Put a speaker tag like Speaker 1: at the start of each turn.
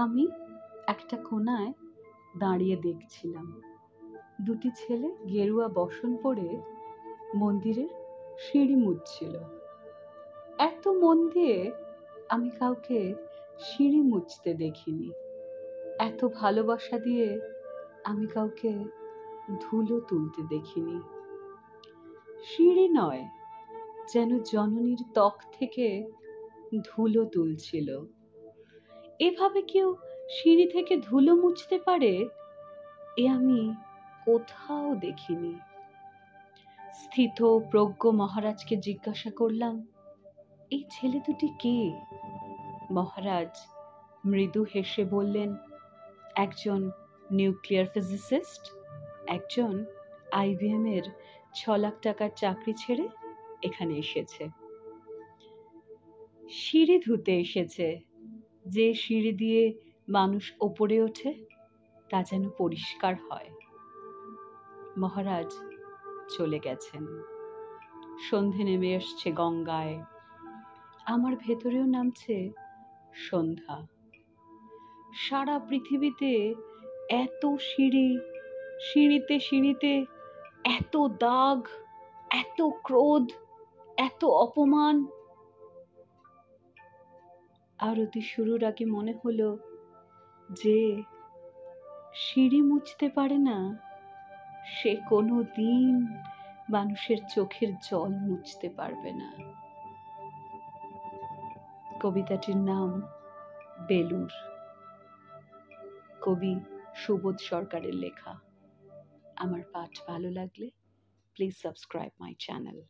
Speaker 1: আমি একটা কোণায় দাঁড়িয়ে দেখছিলাম দুটি ছেলে গেরুয়া বসন পরে মন্দিরের সিঁড়ি মুছছিল। এত মন দিয়ে আমি কাউকে সিঁড়ি মুছতে দেখিনি। এত ভালোবাসা দিয়ে আমি কাউকে ধুলো তুলতে দেখিনি। সিঁড়ি নয়, যেন জননীর ত্বক থেকে ধুলো তুলছিল। এভাবে কেউ সিঁড়ি থেকে ধুলো মুছতে পারে এ আমি কোথাও দেখিনি। স্থিত প্রজ্ঞ মহারাজকে জিজ্ঞাসা করলাম, এই ছেলে দুটি কে? মহারাজ মৃদু হেসে বললেন, একজন নিউক্লিয়ার ফিজিসিস্ট, একজন IBM এর 6 লাখ টাকার চাকরি ছেড়ে এখানে এসেছে। সিঁড়ি ধুতে এসেছে। যে সিঁড়ি দিয়ে মানুষ ওপরে ওঠে তা যেন পরিষ্কার হয়। মহারাজ চলে গেছেন। সন্ধে নেমে আসছে গঙ্গায়। আমার ভেতরেও নামছে সন্ধ্যা। সারা পৃথিবীতে এত সিঁড়ি, সিঁড়িতে সিঁড়িতে এত দাগ, এত ক্রোধ, এত অপমান। আরতি শুরুর আগে মনে হলো, যে সিঁড়ি মুছতে পারে না সে কোনো দিন মানুষের চোখের জল মুছতে পারবে না। কবিতাটির নাম বেলুর। কবি সুবোধ সরকারের লেখা। আমার পাঠ ভালো লাগলে প্লিজ সাবস্ক্রাইব মাই চ্যানেল।